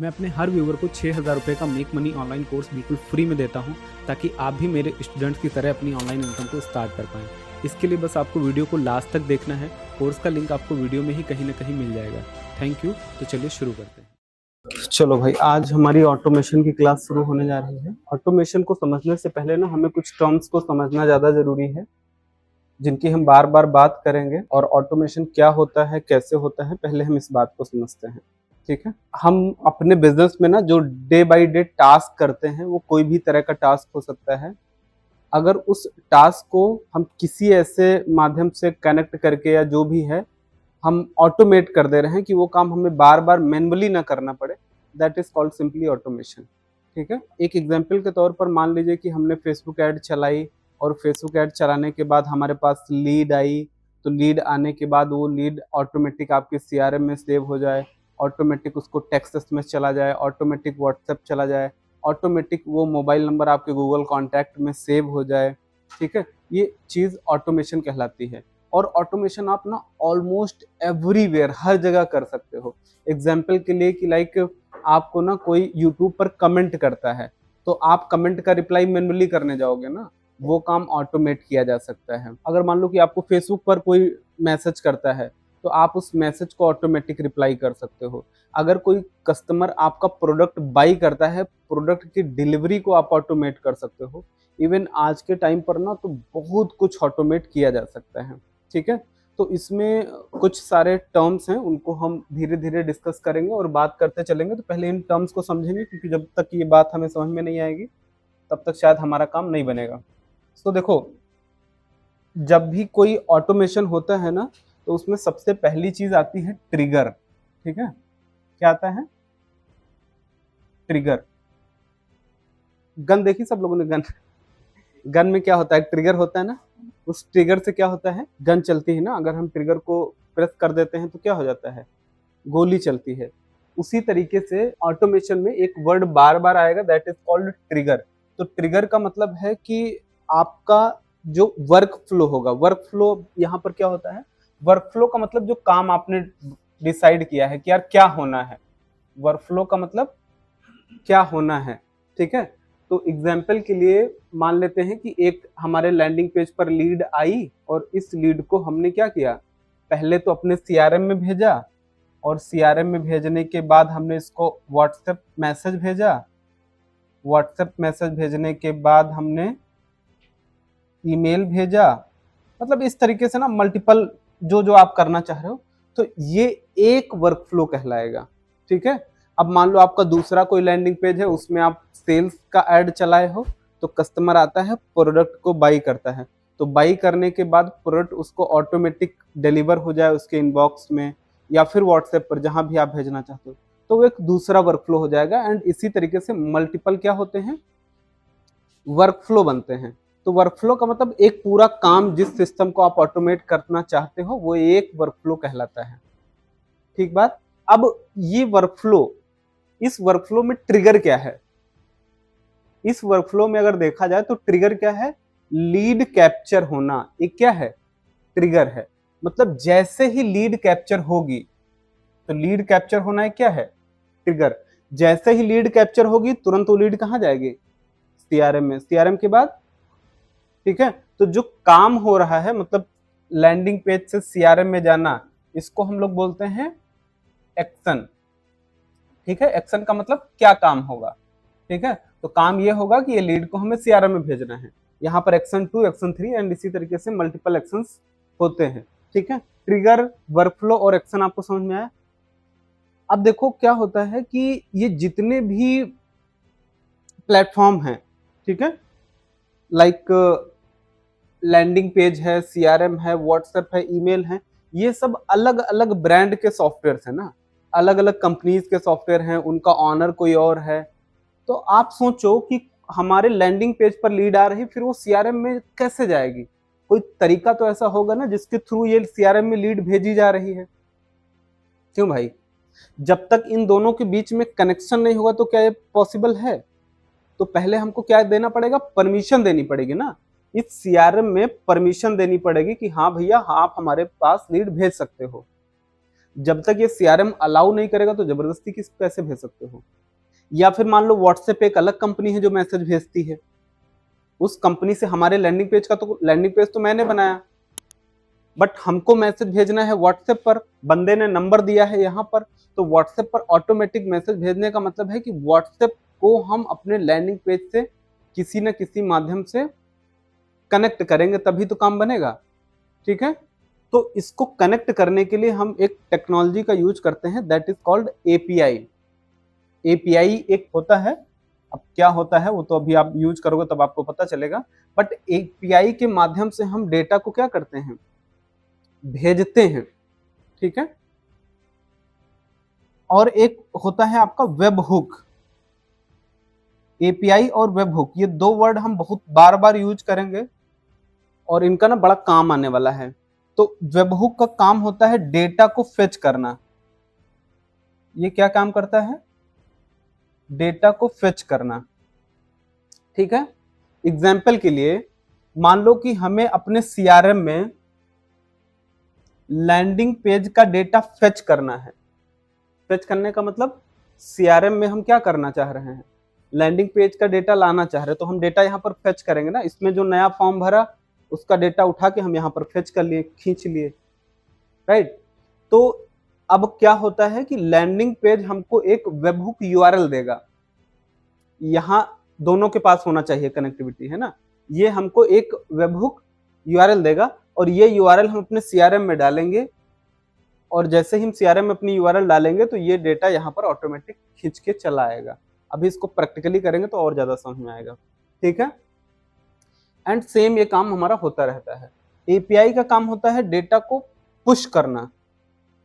मैं अपने हर व्यूवर को 6,000 रुपये का मेक मनी ऑनलाइन कोर्स बिल्कुल फ्री में देता हूं, ताकि आप भी मेरे स्टूडेंट्स की तरह अपनी ऑनलाइन इनकम को स्टार्ट कर पाएँ। इसके लिए बस आपको वीडियो को लास्ट तक देखना है। कोर्स का लिंक आपको वीडियो में ही कहीं ना कहीं मिल जाएगा। Thank you. तो चलिए शुरू करते हैं। चलो भाई, आज हमारी ऑटोमेशन की क्लास शुरू होने जा रही है। ऑटोमेशन को समझने से पहले ना हमें कुछ टर्म्स को समझना ज़्यादा ज़रूरी है, जिनकी हम बार बार बात करेंगे। और ऑटोमेशन क्या होता है, कैसे होता है, पहले हम इस बात को समझते हैं। ठीक है, हम अपने बिजनेस में ना जो डे बाय डे टास्क करते हैं, वो कोई भी तरह का टास्क हो सकता है। अगर उस टास्क को हम किसी ऐसे माध्यम से कनेक्ट करके या जो भी है हम ऑटोमेट कर दे रहे हैं कि वो काम हमें बार बार मैनुअली ना करना पड़े, that is called simply automation. ठीक है, एक एग्जांपल के तौर पर मान लीजिए कि हमने फेसबुक ऐड चलाई और फेसबुक ऐड चलाने के बाद हमारे पास लीड आई। तो लीड आने के बाद वो लीड ऑटोमेटिक आपके सीआरएम में सेव हो जाए, ऑटोमेटिक उसको टेक्स्ट मैसेज चला जाए, ऑटोमेटिक व्हाट्सएप चला जाए, ऑटोमेटिक वो मोबाइल नंबर आपके गूगल कॉन्टैक्ट में सेव हो जाए। ठीक है, ये चीज़ ऑटोमेशन कहलाती है। और ऑटोमेशन आप ना ऑलमोस्ट एवरीवेयर, हर जगह कर सकते हो। एग्जाम्पल के लिए कि लाइक आपको ना कोई यूट्यूब पर कमेंट करता है, तो आप कमेंट का रिप्लाई मैनुअली करने जाओगे ना, वो काम ऑटोमेट किया जा सकता है। अगर मान लो कि आपको फेसबुक पर कोई मैसेज करता है, तो आप उस मैसेज को ऑटोमेटिक रिप्लाई कर सकते हो। अगर कोई कस्टमर आपका प्रोडक्ट बाई करता है, प्रोडक्ट की डिलीवरी को आप ऑटोमेट कर सकते हो। इवन आज के टाइम पर ना तो बहुत कुछ ऑटोमेट किया जा सकता है। ठीक है, तो इसमें कुछ सारे टर्म्स हैं, उनको हम धीरे धीरे डिस्कस करेंगे और बात करते चलेंगे। तो पहले इन टर्म्स को समझेंगे, क्योंकि जब तक ये बात हमें समझ में नहीं आएगी तब तक शायद हमारा काम नहीं बनेगा। तो देखो, जब भी कोई ऑटोमेशन होता है ना, तो उसमें सबसे पहली चीज आती है ट्रिगर। ठीक है, क्या आता है? ट्रिगर। गन देखी सब लोगों ने? गन, गन में क्या होता है? ट्रिगर होता है ना। उस ट्रिगर से क्या होता है? गन चलती है ना। अगर हम ट्रिगर को प्रेस कर देते हैं तो क्या हो जाता है? गोली चलती है। उसी तरीके से ऑटोमेशन में एक वर्ड बार बार आएगा, दैट इज कॉल्ड ट्रिगर। तो ट्रिगर का मतलब है कि आपका जो वर्क फ्लो होगा, वर्क फ्लो यहाँ पर क्या होता है? वर्क फ्लो का मतलब जो काम आपने डिसाइड किया है कि यार क्या होना है। वर्क फ्लो का मतलब क्या होना है। ठीक है, तो एग्जाम्पल के लिए मान लेते हैं कि एक हमारे लैंडिंग पेज पर लीड आई, और इस लीड को हमने क्या किया? पहले तो अपने सीआरएम में भेजा, और सीआरएम में भेजने के बाद हमने इसको व्हाट्सएप मैसेज भेजा। व्हाट्सएप मैसेज भेजने के बाद हमने ईमेल भेजा। मतलब इस तरीके से ना मल्टीपल जो जो आप करना चाह रहे हो, तो ये एक वर्क फ्लो कहलाएगा। ठीक है, अब मान लो आपका दूसरा कोई लैंडिंग पेज है, उसमें आप सेल्स का ऐड चलाए हो। तो कस्टमर आता है, प्रोडक्ट को बाई करता है। तो बाई करने के बाद प्रोडक्ट उसको ऑटोमेटिक डिलीवर हो जाए उसके इनबॉक्स में, या फिर व्हाट्सएप पर, जहां भी आप भेजना चाहते हो। तो वो एक दूसरा वर्क फ्लो हो जाएगा। एंड इसी तरीके से मल्टीपल क्या होते हैं? वर्क फ्लो बनते हैं। तो वर्क फ्लो का मतलब एक पूरा काम जिस सिस्टम को आप ऑटोमेट करना चाहते हो, वो एक वर्क फ्लो कहलाता है। ठीक बात। अब ये वर्क फ्लो, इस वर्क फ्लो में ट्रिगर क्या है? इस वर्क फ्लो में अगर देखा जाए तो ट्रिगर क्या है? लीड कैप्चर होना एक क्या है? ट्रिगर है। मतलब जैसे ही लीड कैप्चर होगी, तो लीड कैप्चर होना है क्या है? ट्रिगर। जैसे ही लीड कैप्चर होगी, तुरंत वो लीड कहां जाएगी? सीआरएम में। सीआरएम के बाद, ठीक है, तो जो काम हो रहा है, मतलब लैंडिंग पेज से सीआरएम में जाना, इसको हम लोग बोलते हैं एक्शन। ठीक है, एक्शन का मतलब क्या काम होगा। ठीक है, तो काम ये होगा कि ये लीड को हमें सीआरएम में भेजना है। यहाँ पर एक्शन 2, एक्शन 3 एंड इसी तरीके से मल्टीपल एक्शंस होते हैं। ठीक है, ट्रिगर, वर्कफ्लो और एक्शन आपको समझ में आया? अब देखो क्या होता है कि ये जितने भी प्लेटफॉर्म हैं, ठीक है, लाइक लैंडिंग पेज है, सीआरएम है, व्हाट्सएप है, ईमेल है, ये सब अलग अलग ब्रांड के सॉफ्टवेयर है ना, अलग अलग कंपनीज के सॉफ्टवेयर हैं, उनका ऑनर कोई और है। तो आप सोचो कि हमारे लैंडिंग पेज पर लीड आ रही, फिर वो सीआरएम में कैसे जाएगी? कोई तरीका तो ऐसा होगा ना जिसके थ्रू ये सीआरएम में लीड भेजी जा रही है। क्यों भाई? जब तक इन दोनों के बीच में कनेक्शन नहीं होगा तो क्या ये पॉसिबल है? तो पहले हमको क्या देना पड़ेगा? परमिशन देनी पड़ेगी ना। इस सीआरएम में परमिशन देनी पड़ेगी कि हाँ भैया, आप हमारे पास लीड भेज सकते हो। जब तक ये सीआरएम अलाउ नहीं करेगा तो जबरदस्ती किस कैसे भेज सकते हो। या फिर मान लो व्हाट्सएप एक अलग कंपनी है जो मैसेज भेजती है, उस कंपनी से हमारे लैंडिंग पेज का तो लैंडिंग पेज तो मैंने बनाया, बट हमको मैसेज भेजना है व्हाट्सएप पर, बंदे ने नंबर दिया है यहाँ पर, तो व्हाट्सएप पर ऑटोमेटिक मैसेज भेजने का मतलब है कि व्हाट्सएप को हम अपने लैंडिंग पेज से किसी न किसी माध्यम से कनेक्ट करेंगे तभी तो काम बनेगा। ठीक है, तो इसको कनेक्ट करने के लिए हम एक टेक्नोलॉजी का यूज करते हैं, that is called API. API एक होता है, अब क्या होता है वो तो अभी आप यूज करोगे तब आपको पता चलेगा, बट एपीआई के माध्यम से हम डेटा को क्या करते हैं, भेजते हैं। ठीक है, और एक होता है आपका वेब हुक। एपीआई और वेब हुक, ये दो वर्ड हम बहुत बार बार यूज करेंगे और इनका ना बड़ा काम आने वाला है। तो वेब हुक का काम होता है डेटा को फेच करना। ये क्या काम करता है, डेटा को फेच करना। ठीक है, एग्जाम्पल के लिए मान लो कि हमें अपने सीआरएम में लैंडिंग पेज का डेटा फेच करना है। फेच करने का मतलब सीआरएम में हम क्या करना चाह रहे हैं, लैंडिंग पेज का डेटा लाना चाह रहे हैं, तो हम डेटा यहाँ पर फेच करेंगे ना, इसमें जो नया फॉर्म भरा उसका डेटा उठा के हम यहाँ पर फेच कर लिए, खींच लिए, राइट। तो अब क्या होता है कि लैंडिंग पेज हमको एक वेबहुक यूआरएल देगा, यहाँ दोनों के पास होना चाहिए कनेक्टिविटी, है ना। ये हमको एक वेबहुक यूआरएल देगा और ये यूआरएल हम अपने सीआरएम में डालेंगे, और जैसे ही हम सीआरएम में अपनी यूआरएल डालेंगे तो ये डेटा यहाँ पर ऑटोमेटिक खींच के चला आएगा। अभी इसको प्रैक्टिकली करेंगे तो और ज्यादा समझ में आएगा। ठीक है, एंड सेम ये काम हमारा होता रहता है। एपीआई का काम होता है डेटा को पुश करना,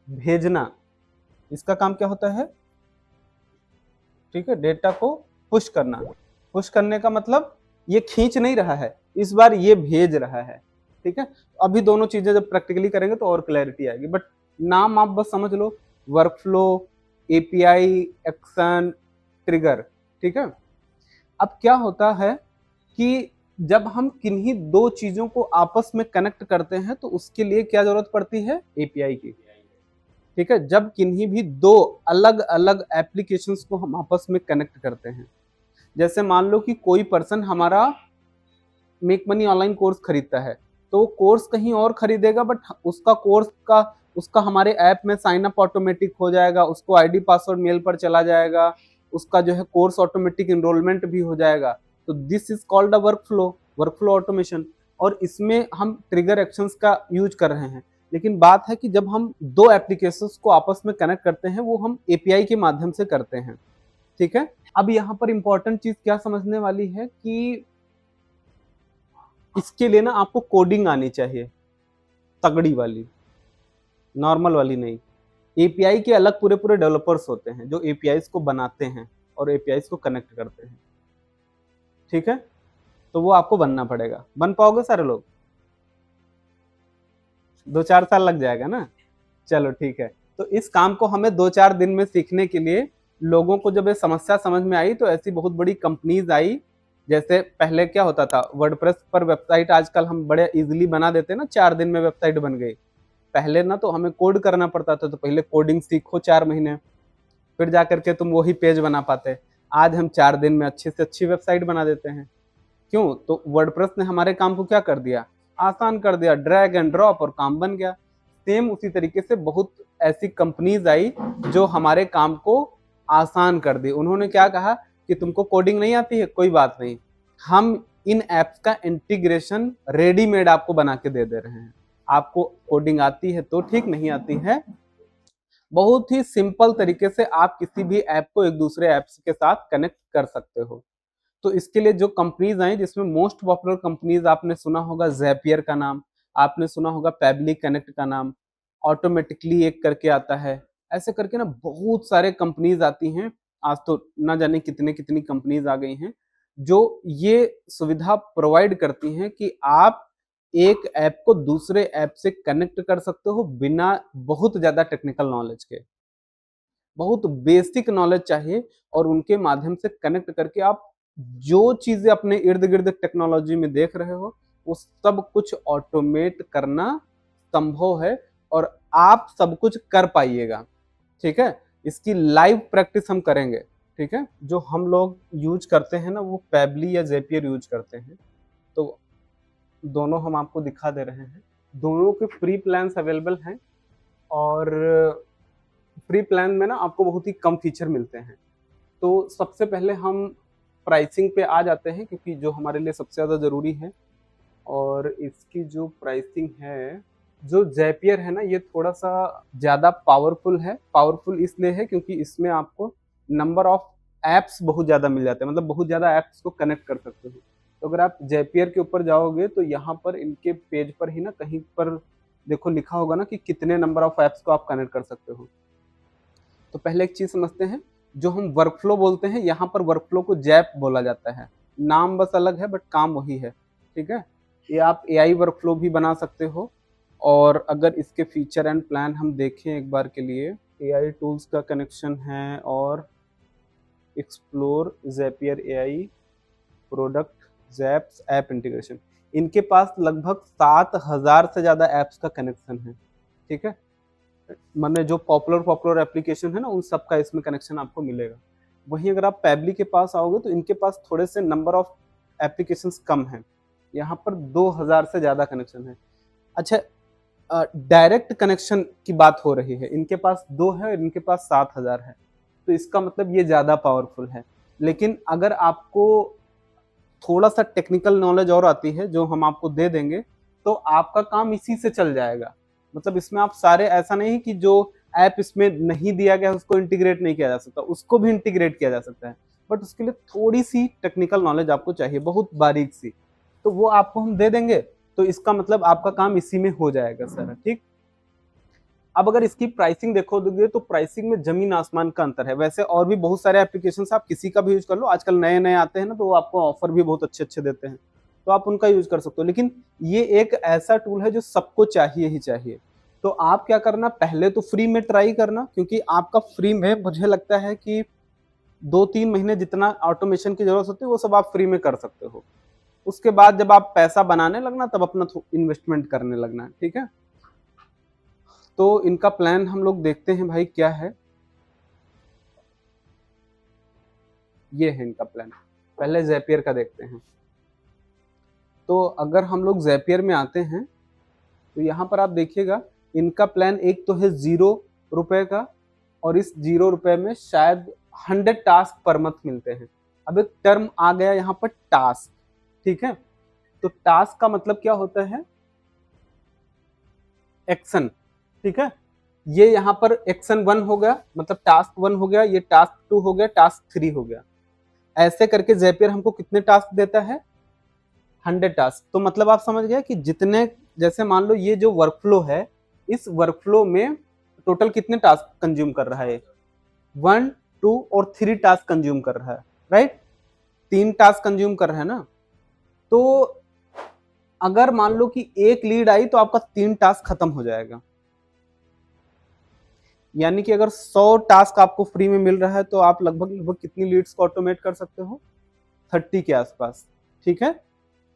भेजना। इसका काम क्या होता है, ठीक है, डेटा को पुश करना। पुश करने का मतलब ये खींच नहीं रहा है, इस बार ये भेज रहा है। ठीक है, अभी दोनों चीजें जब प्रैक्टिकली करेंगे तो और क्लैरिटी आएगी, बट नाम आप बस समझ लो, वर्कफ्लो, एपीआई, एक्शन, ट्रिगर। ठीक है, अब क्या होता है कि जब हम किन्हीं दो चीजों को आपस में कनेक्ट करते हैं तो उसके लिए क्या जरूरत पड़ती है, एपीआई की। ठीक है, जब किन्हीं भी दो अलग अलग एप्लीकेशंस को हम आपस में कनेक्ट करते हैं, जैसे मान लो कि कोई पर्सन हमारा मेक मनी ऑनलाइन कोर्स खरीदता है, तो वो कोर्स कहीं और खरीदेगा, बट उसका कोर्स का उसका हमारे ऐप में साइन अप ऑटोमेटिक हो जाएगा, उसको आईडी पासवर्ड मेल पर चला जाएगा, उसका जो है कोर्स ऑटोमेटिक एनरोलमेंट भी हो जाएगा। तो this is called a workflow automation, और इसमें हम ट्रिगर एक्शंस का यूज कर रहे हैं। लेकिन बात है कि जब हम दो एप्लीकेशंस को आपस में कनेक्ट करते हैं वो हम एपीआई के माध्यम से करते हैं। ठीक है, अब यहाँ पर इंपॉर्टेंट चीज क्या समझने वाली है कि इसके लिए ना आपको कोडिंग आनी चाहिए, तगड़ी वाली, नॉर्मल वाली नहीं। एपीआई के अलग पूरे पूरे डेवलपर्स होते हैं जो एपीआईज को बनाते हैं और एपीआईज को कनेक्ट करते हैं। ठीक है, तो वो आपको बनना पड़ेगा। बन पाओगे सारे लोग? 2-4 साल लग जाएगा ना, चलो ठीक है। तो इस काम को हमें 2-4 दिन में सीखने के लिए लोगों को जब ये समस्या समझ में आई तो ऐसी बहुत बड़ी कंपनीज आई। जैसे पहले क्या होता था, वर्डप्रेस पर वेबसाइट आजकल हम बड़े इजीली बना देते हैं ना, 4 दिन में वेबसाइट बन गई। पहले ना तो हमें कोड करना पड़ता था, तो पहले कोडिंग सीखो 4 महीने, फिर जा करके तुम वही पेज बना पाते। आज हम 4 दिन में अच्छी से अच्छी वेबसाइट बना देते हैं। क्यों? तो वर्डप्रेस ने हमारे काम को क्या कर दिया, आसान कर दिया, ड्रैग एंड ड्रॉप और काम बन गया। सेम उसी तरीके से बहुत ऐसी कंपनीज आई जो हमारे काम को आसान कर दी। उन्होंने क्या कहा कि तुमको कोडिंग नहीं आती है, कोई बात नहीं, हम इन एप्स का इंटीग्रेशन रेडीमेड आपको बना के दे दे रहे हैं। आपको कोडिंग आती है तो ठीक, नहीं आती है, बहुत ही सिंपल तरीके से आप किसी भी ऐप को एक दूसरे ऐप्स के साथ कनेक्ट कर सकते हो। तो इसके लिए जो कंपनीज आई, जिसमें मोस्ट पॉपुलर कंपनीज आपने सुना होगा ज़ैपियर का नाम, आपने सुना होगा पैबली कनेक्ट का नाम, ऑटोमेटिकली एक करके आता है, ऐसे करके ना बहुत सारे कंपनीज आती हैं। आज तो ना जाने कितने कितनी कंपनीज आ गई हैं जो ये सुविधा प्रोवाइड करती हैं कि आप एक ऐप को दूसरे ऐप से कनेक्ट कर सकते हो बिना बहुत ज्यादा टेक्निकल नॉलेज के। बहुत बेसिक नॉलेज चाहिए और उनके माध्यम से कनेक्ट करके आप जो चीजें अपने इर्द गिर्द टेक्नोलॉजी में देख रहे हो वो सब कुछ ऑटोमेट करना संभव है। और आप सब कुछ कर पाइएगा। ठीक है, इसकी लाइव प्रैक्टिस हम करेंगे। ठीक है, जो हम लोग यूज करते हैं ना वो पैबली या ज़ेपियर यूज करते हैं, तो दोनों हम आपको दिखा दे रहे हैं। दोनों के फ्री प्लान्स अवेलेबल हैं और फ्री प्लान में ना आपको बहुत ही कम फीचर मिलते हैं। तो सबसे पहले हम प्राइसिंग पे आ जाते हैं, क्योंकि जो हमारे लिए सबसे ज़्यादा ज़रूरी है। और इसकी जो प्राइसिंग है, जो ज़ेपियर है ना, ये थोड़ा-सा ज़्यादा पावरफुल है। पावरफुल इसलिए है क्योंकि इसमें आपको नंबर ऑफ ऐप्स बहुत ज़्यादा मिल जाते हैं, मतलब बहुत ज़्यादा ऐप्स को कनेक्ट कर सकते हो। तो अगर आप ज़ेपियर के ऊपर जाओगे तो यहाँ पर इनके पेज पर ही ना कहीं पर देखो लिखा होगा ना कि कितने नंबर ऑफ ऐप्स को आप कनेक्ट कर सकते हो। तो पहले एक चीज़ समझते हैं, जो हम वर्कफ्लो बोलते हैं, यहाँ पर वर्कफ्लो को जैप बोला जाता है। नाम बस अलग है बट काम वही है। ठीक है, ये आप एआई वर्कफ्लो भी बना सकते हो। और अगर इसके फीचर एंड प्लान हम देखें एक बार के लिए, एआई टूल्स का कनेक्शन है और explore Zapier AI product Zaps app integration, इनके पास लगभग 7000 से ज़्यादा ऐप्स का कनेक्शन है। ठीक है, माने जो पॉपुलर एप्लीकेशन है ना उन सब का इसमें कनेक्शन आपको मिलेगा। वहीं अगर आप पैबली के पास आओगे तो इनके पास थोड़े से नंबर ऑफ एप्लीकेशंस कम हैं। यहाँ पर 2000 से ज़्यादा कनेक्शन है। अच्छा, डायरेक्ट कनेक्शन की बात हो रही है, इनके पास 2 है और इनके पास 7000 है, तो इसका मतलब ये ज़्यादा पावरफुल है। लेकिन अगर आपको थोड़ा सा टेक्निकल नॉलेज और आती है जो हम आपको दे देंगे, तो आपका काम इसी से चल जाएगा। मतलब इसमें आप सारे, ऐसा नहीं कि जो ऐप इसमें नहीं दिया गया उसको इंटीग्रेट नहीं किया जा सकता, उसको भी इंटीग्रेट किया जा सकता है। बट उसके लिए थोड़ी सी टेक्निकल नॉलेज आपको चाहिए, बहुत बारीक सी, तो वो आपको हम दे देंगे। तो इसका मतलब आपका काम इसी में हो जाएगा सारा। ठीक, अब अगर इसकी प्राइसिंग देखोगे तो प्राइसिंग में जमीन आसमान का अंतर है। वैसे और भी बहुत सारे एप्लीकेशंस आप किसी का भी यूज कर लो, आजकल नए नए आते हैं ना, तो वो आपको ऑफर भी बहुत अच्छे अच्छे देते हैं, तो आप उनका यूज कर सकते हो। लेकिन ये एक ऐसा टूल है जो सबको चाहिए ही चाहिए। तो आप क्या करना, पहले तो फ्री में ट्राई करना, क्योंकि आपका फ्री में मुझे लगता है कि 2-3 महीने जितना ऑटोमेशन की जरूरत होती है वो सब आप फ्री में कर सकते हो। उसके बाद जब आप पैसा बनाने लगना तब अपना इन्वेस्टमेंट करने लगना। ठीक है, तो इनका प्लान हम लोग देखते हैं भाई क्या है। ये है इनका प्लान, पहले ज़ेपियर का देखते हैं। तो अगर हम लोग ज़ेपियर में आते हैं तो यहाँ पर आप देखिएगा, इनका प्लान एक तो है 0 रुपए का, और इस 0 रुपए में शायद 100 टास्क पर मंथ मिलते हैं। अब एक टर्म आ गया यहाँ पर, टास्क। ठीक है, तो टास्क का मतलब क्या होता है, एक्शन। ठीक है, ये यहाँ पर एक्शन 1 हो गया, मतलब टास्क 1 हो गया, ये टास्क 2 हो गया, टास्क 3 हो गया। ऐसे करके ज़ेपियर हमको कितने टास्क देता है, 100 टास्क। तो मतलब आप समझ गए कि जितने, जैसे मान लो ये जो वर्कफ्लो है, इस वर्कफ्लो में टोटल कितने टास्क कंज्यूम कर रहा है, 1, 2 और 3 टास्क कंज्यूम कर रहा है, राइट? 3 टास्क कंज्यूम कर रहा है ना। तो अगर मान लो कि एक लीड आई तो आपका 3 टास्क खत्म हो जाएगा। यानी कि अगर 100 टास्क आपको फ्री में मिल रहा है तो आप लगभग लगभग कितनी लीड्स को ऑटोमेट कर सकते हो, 30 के आसपास। ठीक है,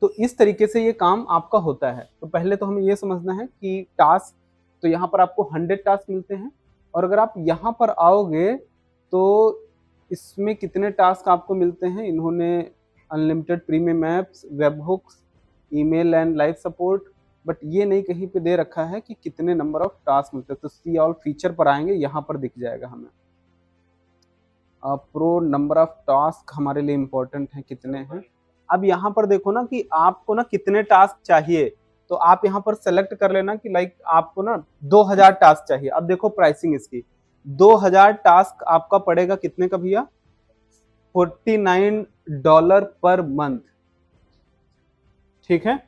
तो इस तरीके से ये काम आपका होता है। तो पहले तो हमें ये समझना है कि टास्क, तो यहाँ पर आपको 100 टास्क मिलते हैं। और अगर आप यहाँ पर आओगे तो इसमें कितने टास्क आपको मिलते हैं, इन्होंने unlimited premium apps, web hooks, email and live support, but ये नहीं कहीं पे दे रखा है कि कितने नंबर ऑफ टास्क मिलते हैं। तो सी ऑल फीचर पर आएंगे, यहाँ पर दिख जाएगा हमें। प्रो नंबर ऑफ टास्क हमारे लिए इम्पोर्टेंट है, कितने हैं। अब यहाँ पर देखो ना कि आपको ना कितने टास्क चाहिए, तो आप यहाँ पर सेलेक्ट कर लेना कि लाइक आपको ना 2000 टास्क चाहिए। अब देखो प्राइसिंग इसकी, 2000 टास्क आपका पड़ेगा कितने का भैया, $49 पर मंथ। ठीक है,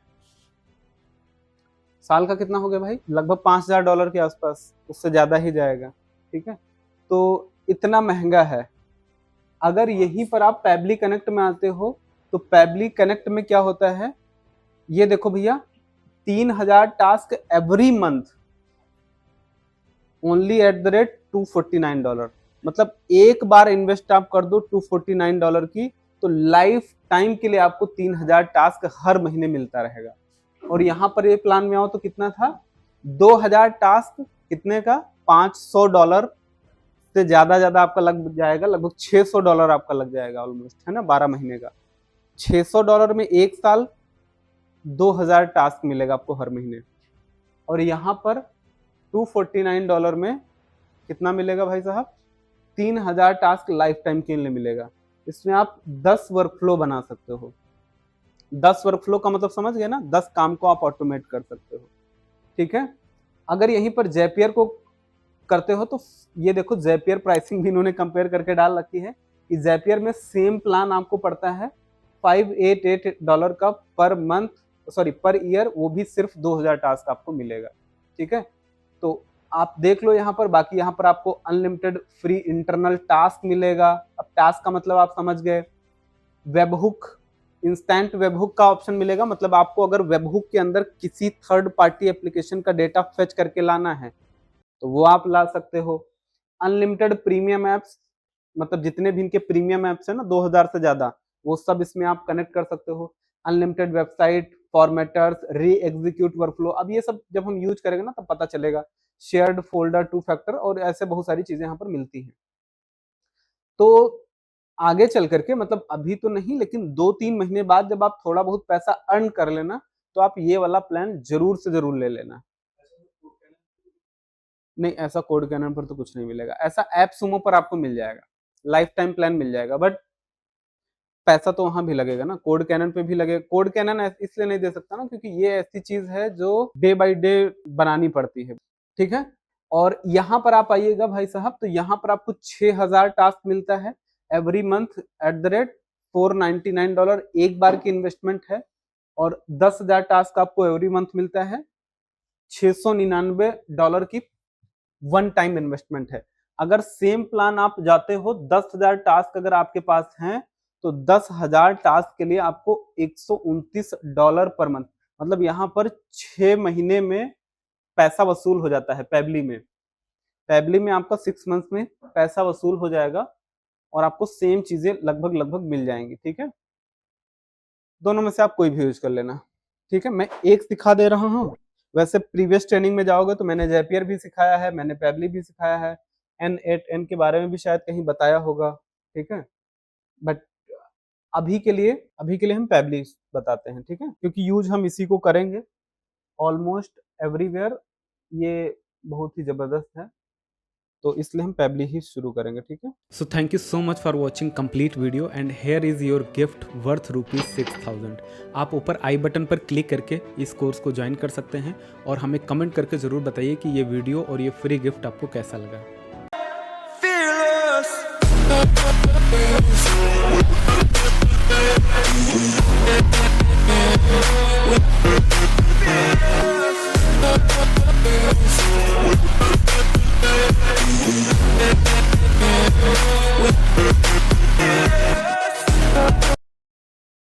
साल का कितना हो गया भाई, लगभग $5000 के आसपास, उससे ज्यादा ही जाएगा। ठीक है, तो इतना महंगा है। अगर यहीं पर आप पैबली कनेक्ट में आते हो तो पैबली कनेक्ट में क्या होता है, ये देखो भैया, 3000 task every month, only at the rate $249। मतलब एक बार इन्वेस्ट आप कर दो $249 की, तो लाइफ टाइम के लिए आपको 3000 टास्क हर महीने मिलता रहेगा। और यहाँ पर ये प्लान में आओ तो कितना था, 2000 टास्क कितने का, $500 से ज़्यादा आपका लग जाएगा, लगभग $600 आपका लग जाएगा ऑलमोस्ट, है ना, 12 महीने का। $600 में 1 साल 2000 टास्क मिलेगा आपको हर महीने। और यहाँ पर $249 में कितना मिलेगा भाई साहब, 3000 टास्क लाइफ टाइम के लिए मिलेगा। इसमें आप 10 वर्कफ्लो बना सकते हो। 10 वर्कफ्लो का मतलब समझ गए ना, 10 काम को आप ऑटोमेट कर सकते हो, ठीक है। अगर यहीं पर ज़ैपियर को करते हो तो ये देखो, ज़ैपियर प्राइसिंग भी इन्होंने कंपेयर करके डाल रखी है कि ज़ैपियर में सेम प्लान आपको पड़ता है $588 का per month, sorry per year, वो भी सिर्फ 2000 टास्क आपको मिलेगा, ठीक है। तो आप देख लो यहाँ पर, बाकी यहाँ पर आपको अनलिमिटेड फ्री इंटरनल टास्क मिलेगा। अब टास्क का मतलब आप समझ गए। वेबहुक, इंस्टेंट वेबहुक का ऑप्शन मिलेगा, मतलब आपको अगर वेबहुक के अंदर किसी थर्ड पार्टी एप्लीकेशन का डेटा फेच करके लाना है तो वो आप ला सकते हो। अनलिमिटेड प्रीमियम ऐप्स, मतलब जितने भी इनके प्रीमियम ऐप्स है ना 2000 से ज्यादा, वो सब इसमें आप कनेक्ट कर सकते हो। अनलिमिटेड वेबसाइट फॉर्मेटर्स, री एग्जीक्यूट वर्कफ्लो, अब ये सब जब हम यूज करेंगे ना तब पता चलेगा। शेयर्ड फोल्डर, 2 फैक्टर, और ऐसे बहुत सारी चीजें यहाँ पर मिलती हैं। तो आगे चल करके, मतलब अभी तो नहीं, लेकिन 2-3 महीने बाद जब आप थोड़ा बहुत पैसा अर्न कर लेना तो आप ये वाला प्लान जरूर से जरूर ले लेना। नहीं, ऐसा कोड कैनन पर तो कुछ नहीं मिलेगा, ऐसा ऐप सुमो पर आपको मिल जाएगा, लाइफ टाइम प्लान मिल जाएगा, बट पैसा तो वहां भी लगेगा ना, कोड कैनन पे भी लगेगा। कोड कैनन इसलिए नहीं दे सकता ना क्योंकि ये ऐसी चीज है जो डे बाय डे बनानी पड़ती है, ठीक है। और यहाँ पर आप आइएगा भाई साहब, तो यहाँ पर आपको 6000 टास्क मिलता है एवरी मंथ $499 एक बार की इन्वेस्टमेंट है। और 10,000 टास्क आपको एवरी मंथ मिलता है, $699 की वन टाइम इन्वेस्टमेंट है। अगर सेम प्लान आप जाते हो, 10,000 टास्क अगर आपके पास हैं तो 10,000 टास्क के लिए आपको $129 पर मंथ, मतलब यहाँ पर 6 महीने में पैसा वसूल हो जाता है। पैबली में आपका 6 मंथ में पैसा वसूल हो जाएगा और आपको सेम चीजें लगभग मिल जाएंगी, ठीक है। दोनों में से आप कोई भी यूज कर लेना, ठीक है। मैं एक सिखा दे रहा हूँ, वैसे प्रीवियस ट्रेनिंग में जाओगे तो मैंने ज़ैपियर भी सिखाया है, मैंने पैबली भी सिखाया है, N8N के बारे में भी शायद कहीं बताया होगा, ठीक है। बट अभी के लिए हम पैबली बताते हैं, ठीक है, क्योंकि यूज हम इसी को करेंगे ऑलमोस्ट एवरीवेयर, ये बहुत ही जबरदस्त है, तो इसलिए हम पैबली ही शुरू करेंगे, ठीक है। So thank you so much for watching complete video and here is your gift worth ₹6000। आप ऊपर आई बटन पर क्लिक करके इस कोर्स को ज्वाइन कर सकते हैं और हमें कमेंट करके ज़रूर बताइए कि ये वीडियो और ये फ्री गिफ्ट आपको कैसा लगा। Fearless.